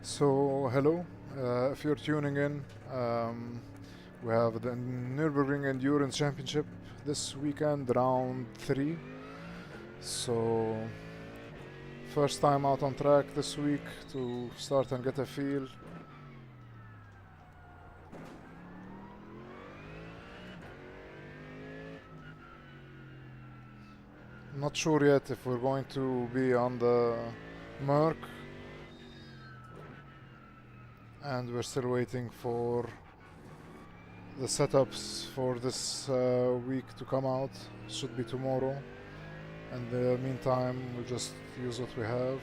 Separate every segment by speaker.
Speaker 1: So, hello. If you're tuning in, we have the Nurburgring Endurance Championship this weekend, round 3. So, first time out on track this week to start and get a feel. Not sure yet if we're going to be on the Merc, and we're still waiting for the setups for this week to come out. Should be tomorrow. In the meantime, we'll just use what we have.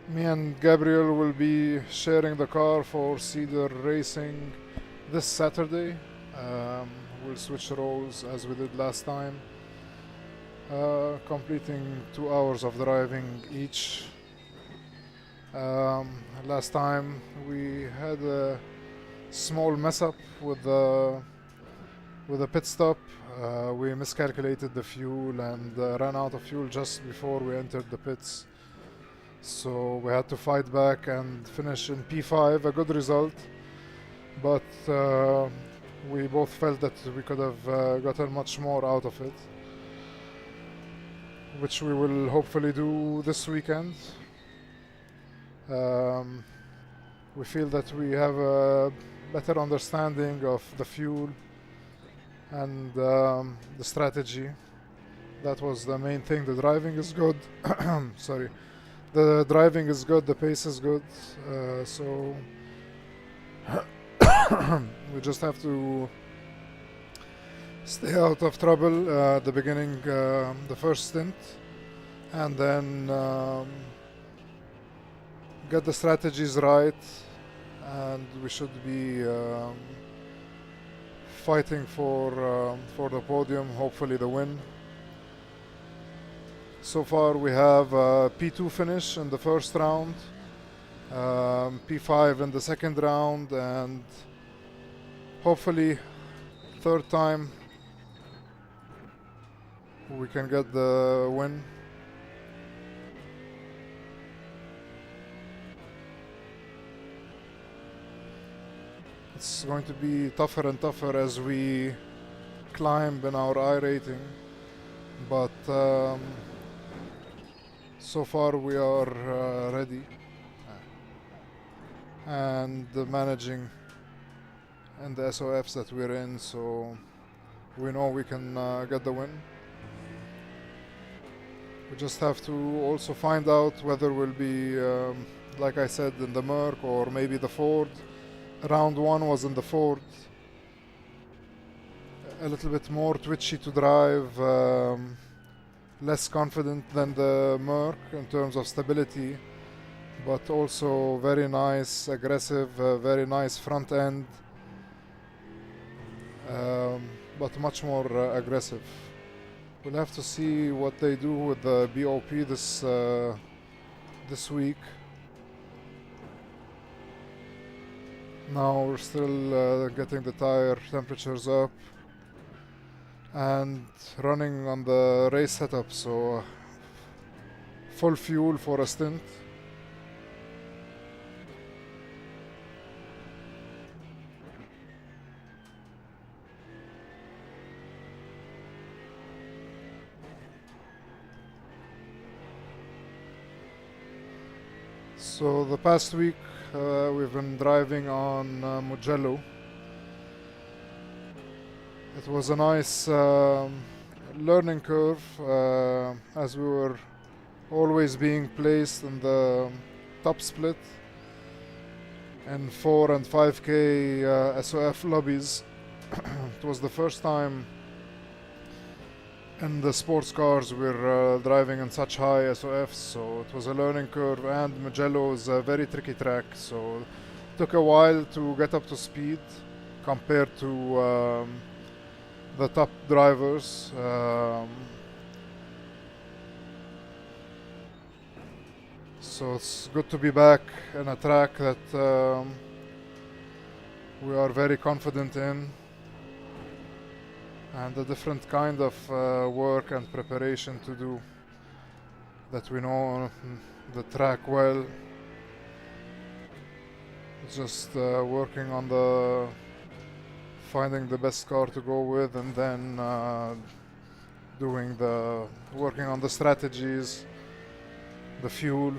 Speaker 1: Me and Gabriel will be sharing the car for Cedar Racing this Saturday. We'll switch roles as we did last time, completing 2 hours of driving each. Last time we had a small mess up with the pit stop. We miscalculated the fuel and ran out of fuel just before we entered the pits. So we had to fight back and finish in P5, a good result, but we both felt that we could have gotten much more out of it, which we will hopefully do this weekend. We feel that we have a better understanding of the fuel and the strategy. That was the main thing. The driving is good. Sorry. The driving is good, the pace is good, so we just have to stay out of trouble at the beginning, the first stint, and then get the strategies right, and we should be fighting for the podium, hopefully the win. So far we have a P2 finish in the first round, P5 in the second round, and hopefully third time we can get the win. It's going to be tougher and tougher as we climb in our I rating, but so far we are ready and managing in the SOFs that we're in, so we know we can get the win. We just have to also find out whether we'll be, like I said, in the Merc or maybe the Ford. Round 1 was in the Ford. A little bit more twitchy to drive, less confident than the Merc in terms of stability, but also very nice, aggressive, very nice front end, but much more aggressive. We'll have to see what they do with the BOP this week. Now we're still getting the tire temperatures up and running on the race setup, so full fuel for a stint. So the past week we've been driving on Mugello. It was a nice learning curve, as we were always being placed in the top split in 4 and 5K SOF lobbies. It was the first time in the sports cars we're driving in such high SOFs, so it was a learning curve, and Mugello is a very tricky track, so it took a while to get up to speed compared to the top drivers. So it's good to be back in a track that we are very confident in, and a different kind of work and preparation to do, that we know the track well. Just working on the finding the best car to go with, and then working on the strategies, the fuel.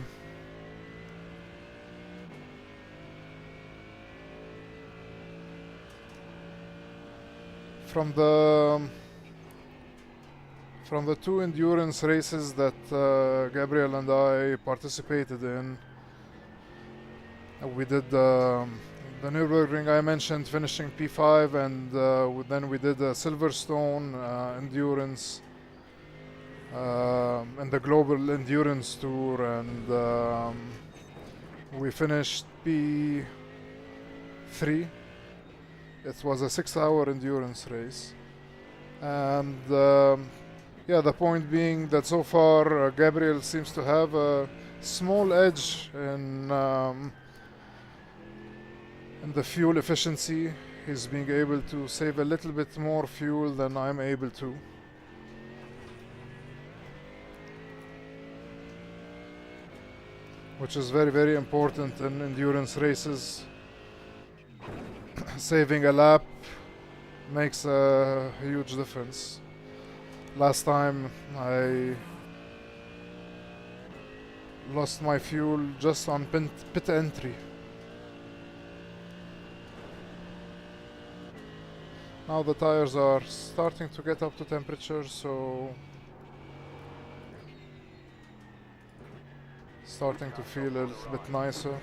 Speaker 1: From the two endurance races that Gabriel and I participated in, we did the Nurburgring I mentioned, finishing P5, and then we did the Silverstone endurance and the Global Endurance Tour, and we finished P3. It was a 6-hour endurance race, and yeah, the point being that so far Gabriel seems to have a small edge in the fuel efficiency. He's being able to save a little bit more fuel than I'm able to. Which is very, very important in endurance races. Saving a lap makes a huge difference. Last time I lost my fuel just on pit entry. Now the tires are starting to get up to temperature, so starting to feel a little bit nicer,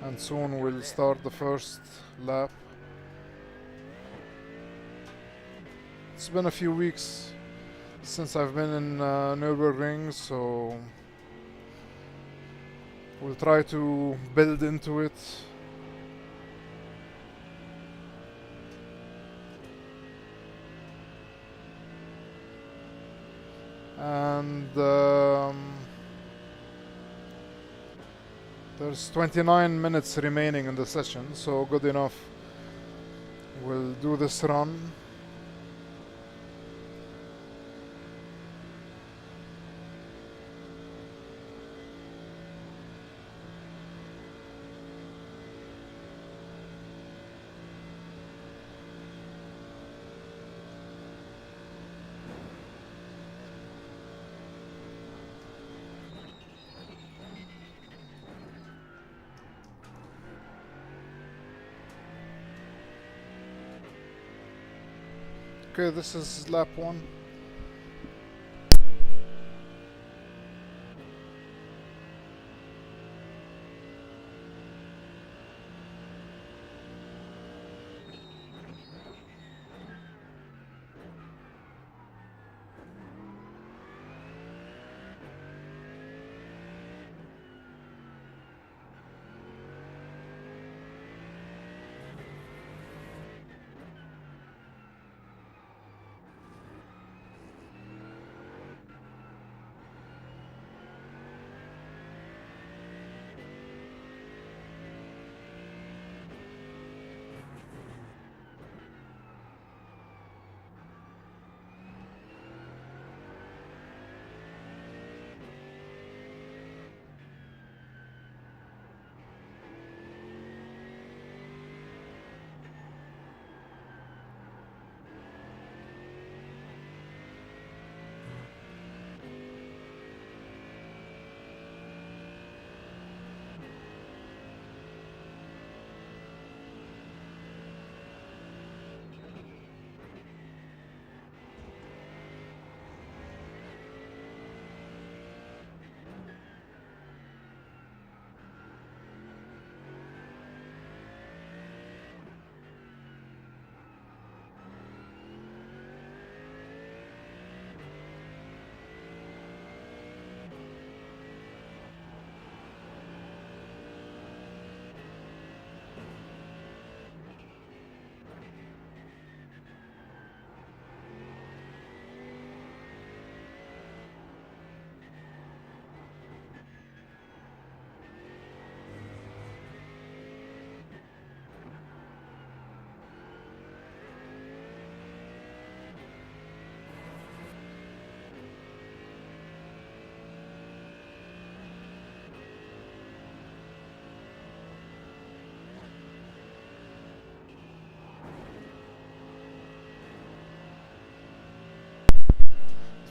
Speaker 1: and soon we'll start the first lap. It's been a few weeks since I've been in Nurburgring, so we'll try to build into it. And there's 29 minutes remaining in the session, so good enough. We'll do this run. Okay, this is lap 1.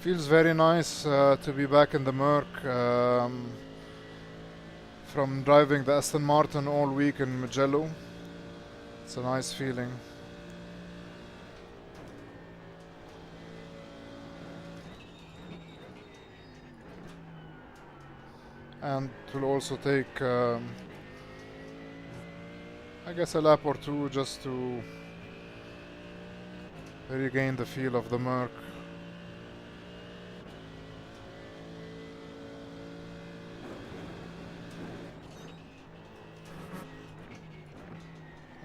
Speaker 1: Feels very nice to be back in the Merc. From driving the Aston Martin all week in Mugello. It's a nice feeling. And it will also take, I guess, a lap or two just to regain the feel of the Merc.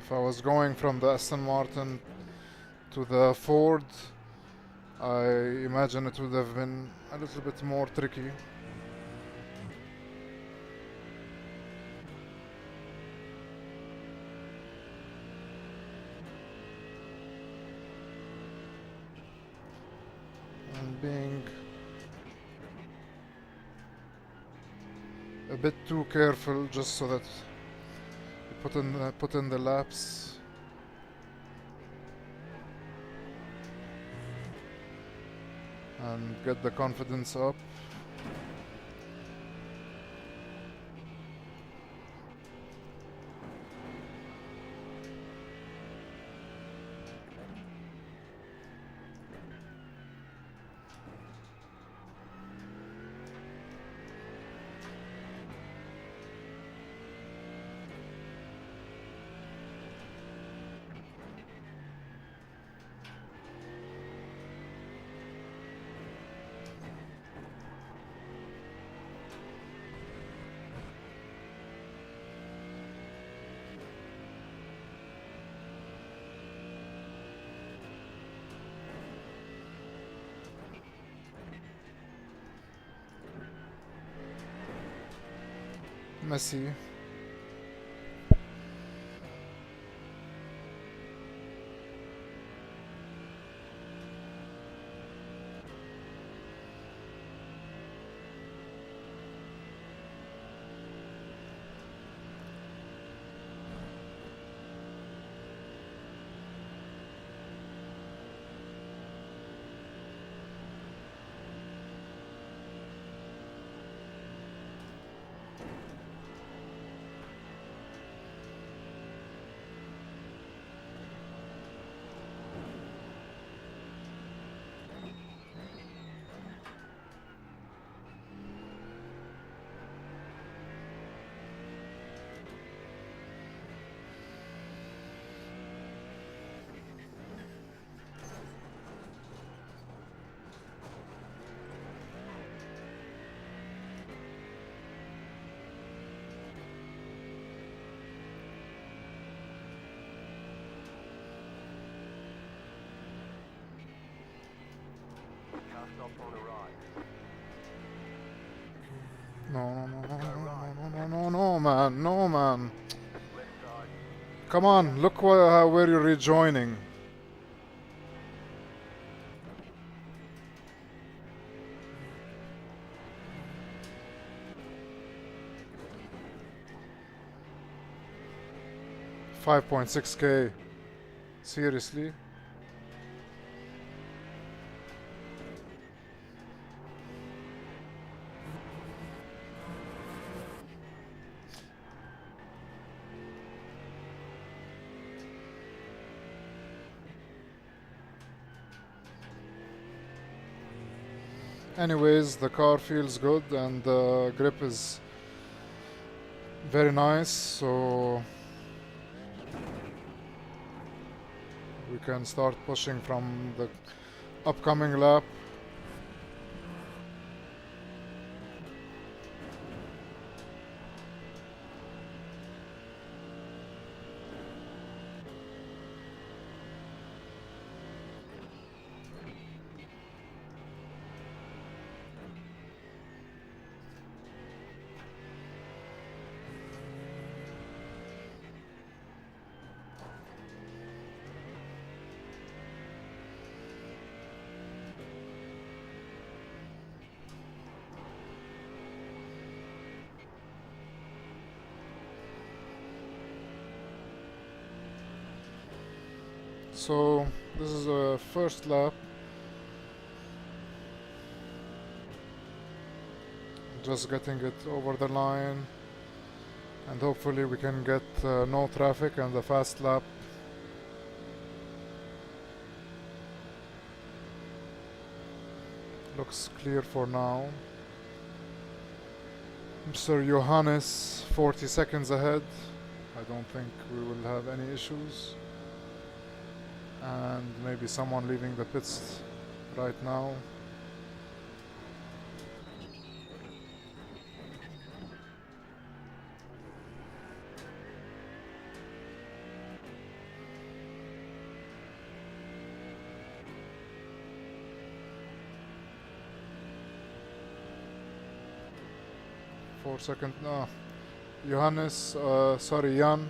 Speaker 1: If I was going from the Aston Martin to the Ford, I imagine it would have been a little bit more tricky. And being a bit too careful just so that you put in the laps. And get the confidence up. Messy. No, man, no, man. Come on, look where you're rejoining. $5.6K. Seriously? Anyways, the car feels good and the grip is very nice, so we can start pushing from the upcoming lap. So this is the first lap. just getting it over the line, and hopefully we can get no traffic and a fast lap. Looks clear for now. Mr. Johannes 40 seconds ahead. I don't think we will have any issues. And maybe someone leaving the pits right now. Second, no. Johannes, sorry, Jan,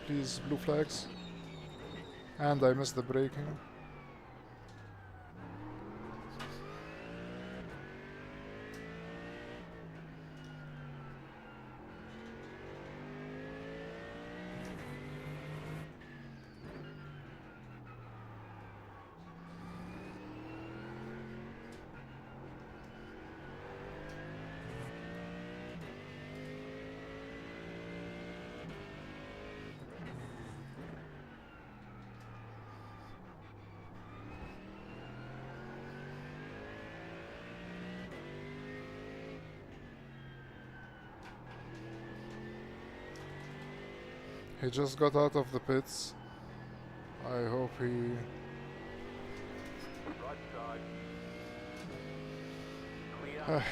Speaker 1: please, blue flags. And I missed the braking. He just got out of the pits. I hope he...
Speaker 2: Right side. Clear.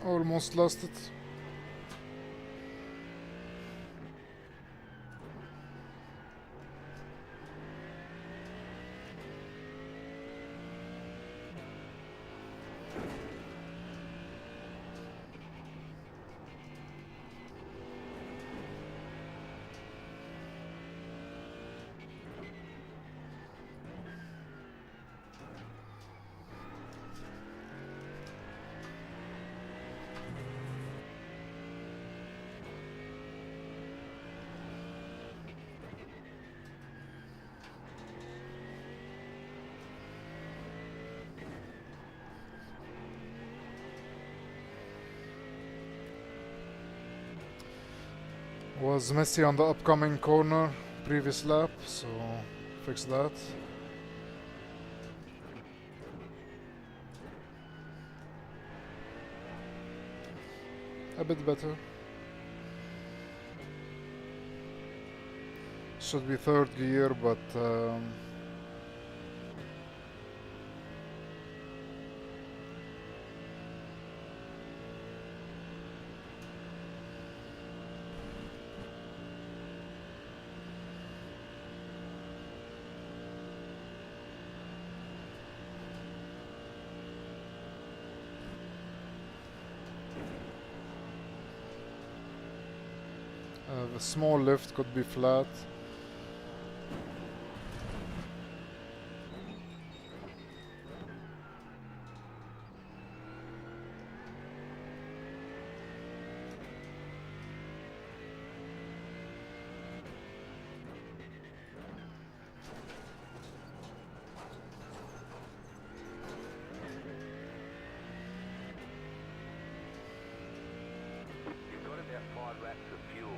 Speaker 1: Almost lost it. Was messy on the upcoming corner previous lap, so fix that. a bit better. Should be third gear, but the small lift could be flat.
Speaker 2: You've got about 5 racks of fuel.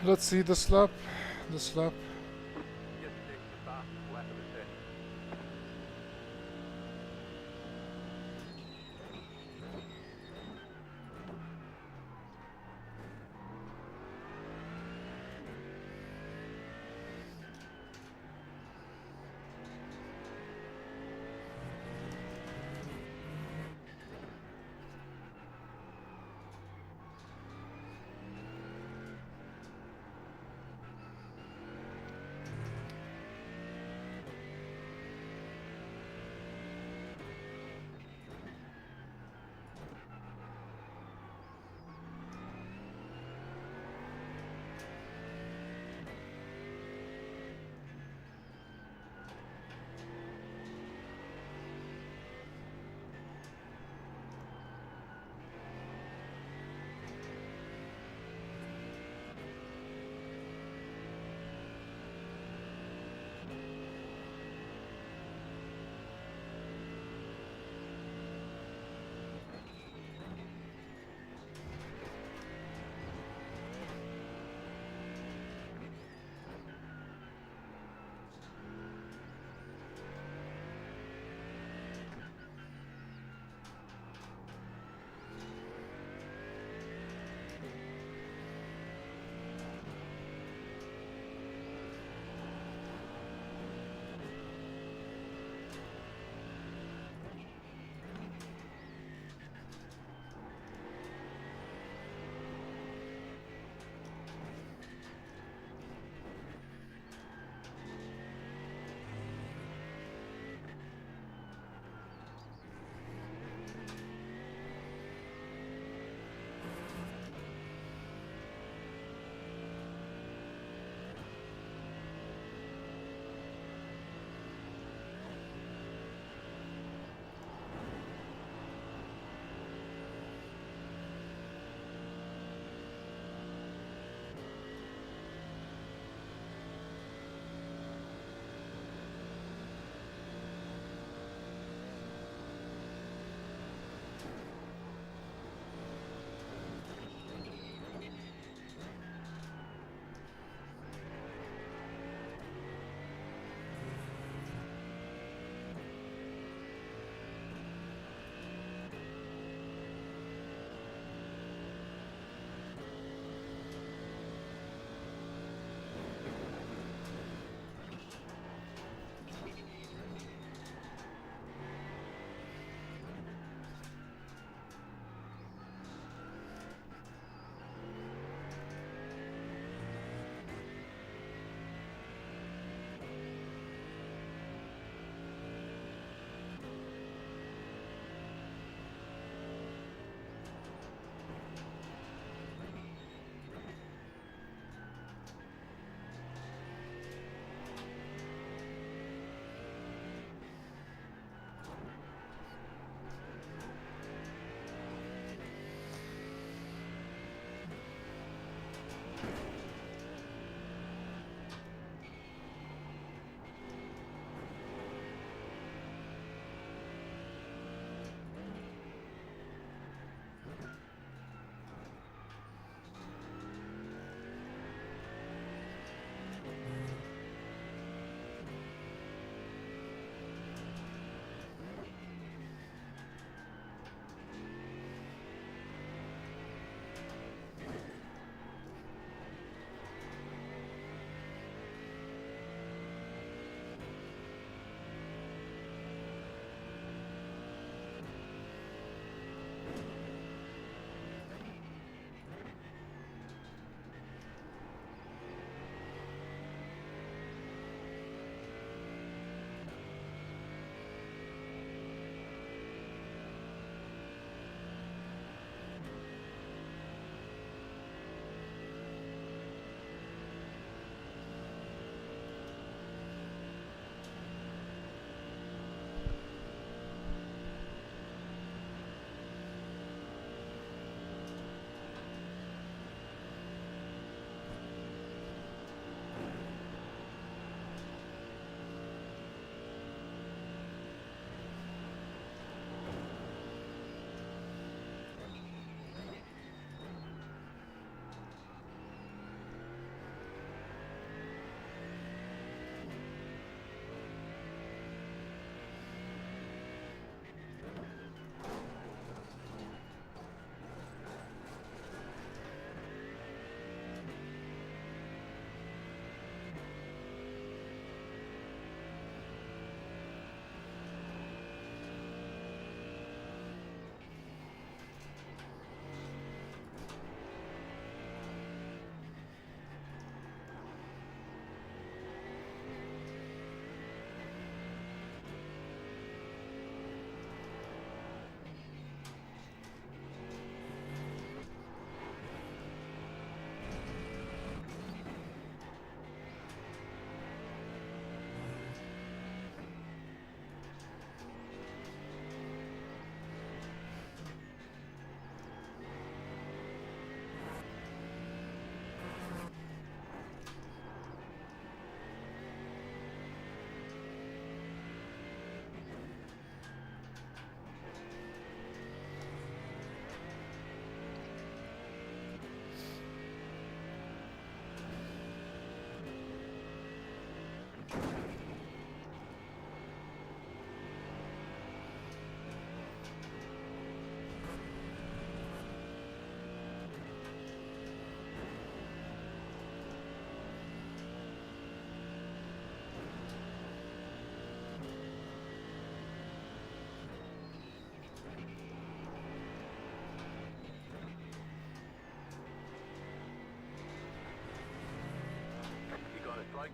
Speaker 1: Let's see this lap. This lap.
Speaker 2: Just check the fastest lap of the session.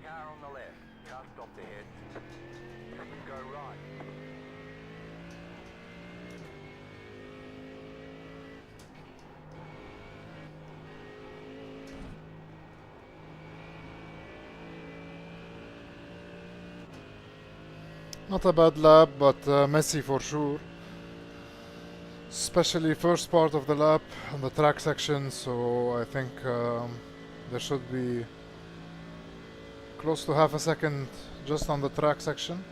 Speaker 2: car on the left. Car stopped ahead. Go right.
Speaker 1: Not a bad lap, but messy for sure. Especially first part of the lap on the track section, so I think there should be close to half a second just on the track section.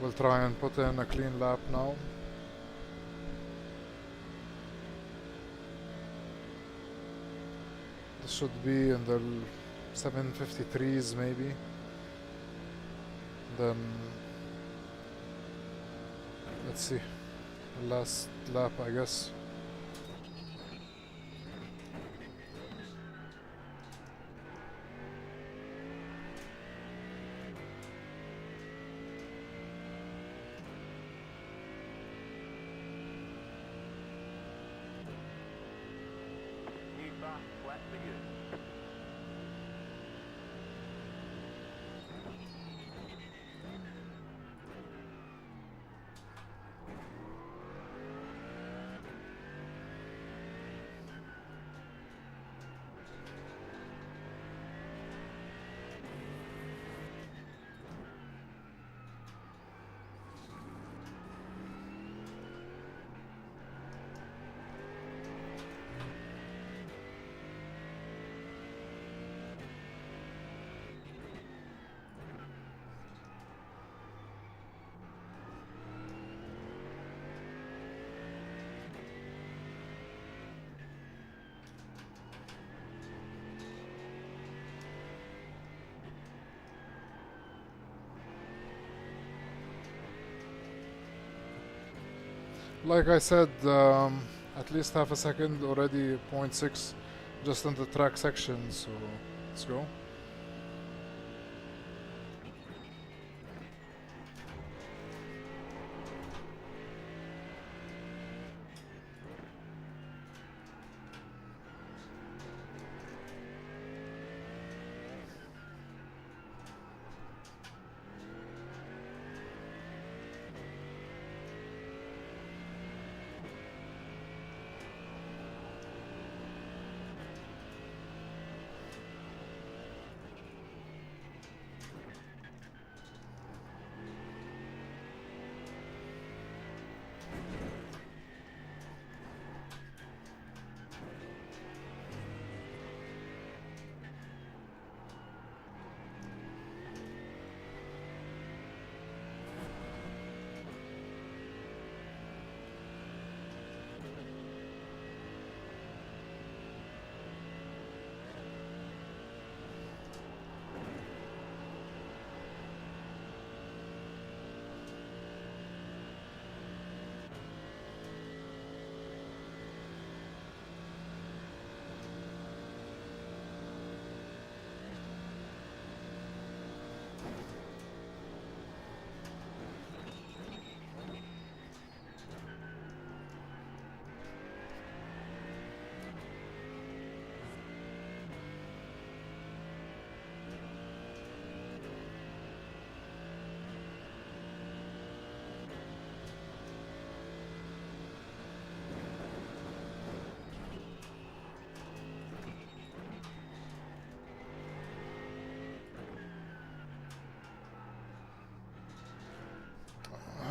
Speaker 1: We'll try and put in a clean lap now. This should be in the 753s maybe. Then let's see, last lap I guess.
Speaker 2: New bus, flat for you.
Speaker 1: Like I said, at least half a second already, 0.6 just in the track section, so let's go.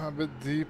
Speaker 1: A bit deep.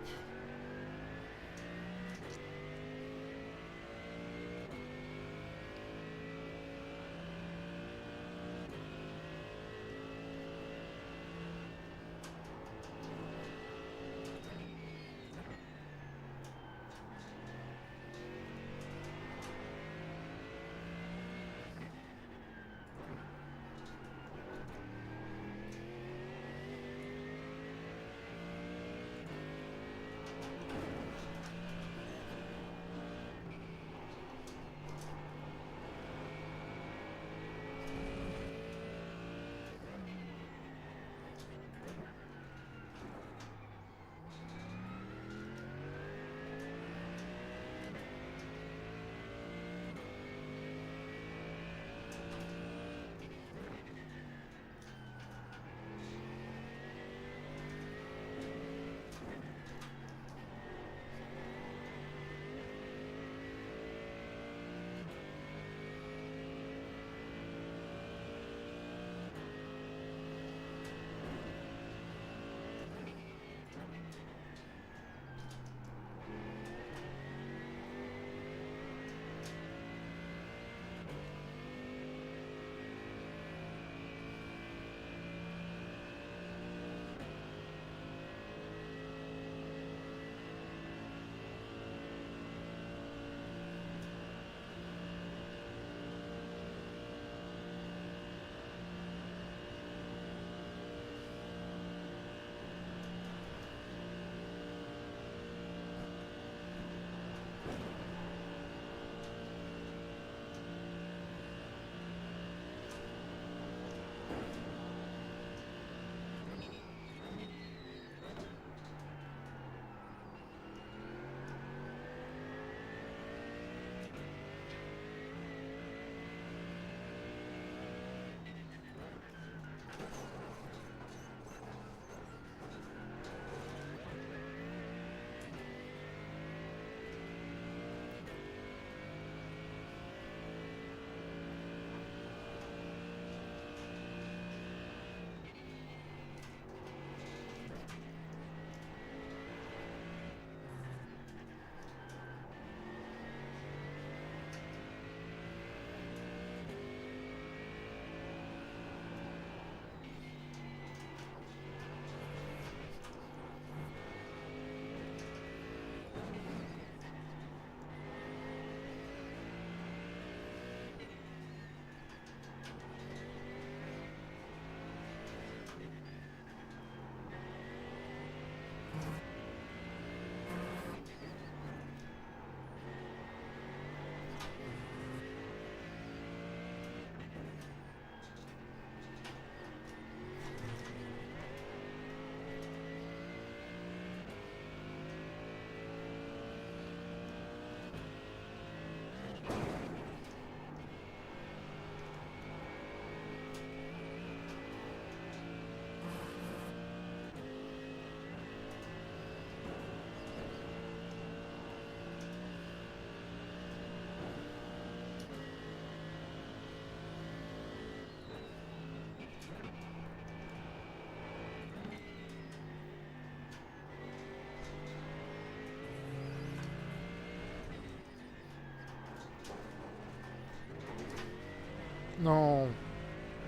Speaker 1: No.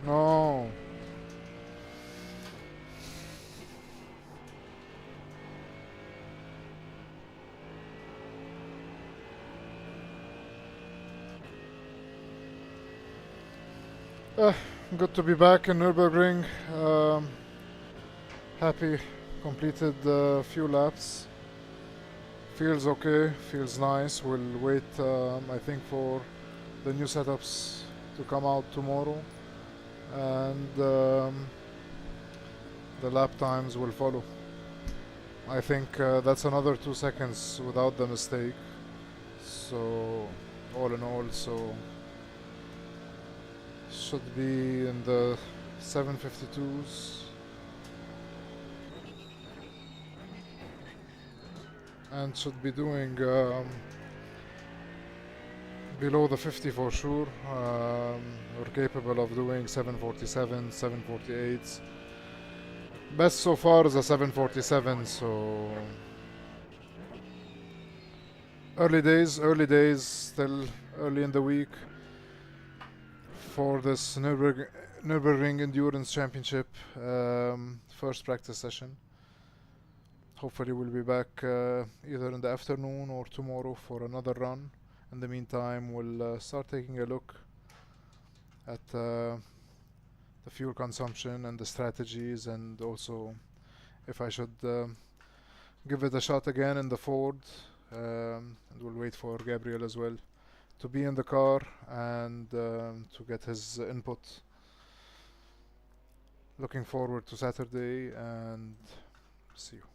Speaker 1: No. Uh, Good to be back in Nurburgring. Happy. Completed a few laps. Feels okay. Feels nice. We'll wait, I think, for the new setups to come out tomorrow. And the lap times will follow. I think that's another 2 seconds without the mistake. So, all in all, so should be in the 752s and should be doing below the 50 for sure. We're capable of doing 747, 748s. Best so far is a 747, so early days, still early in the week for this Nürburgring Endurance Championship first practice session. Hopefully we'll be back either in the afternoon or tomorrow for another run. In the meantime, we'll start taking a look at the fuel consumption and the strategies, and also if I should give it a shot again in the Ford. And we'll wait for Gabriel as well to be in the car and to get his input. Looking forward to Saturday, and see you.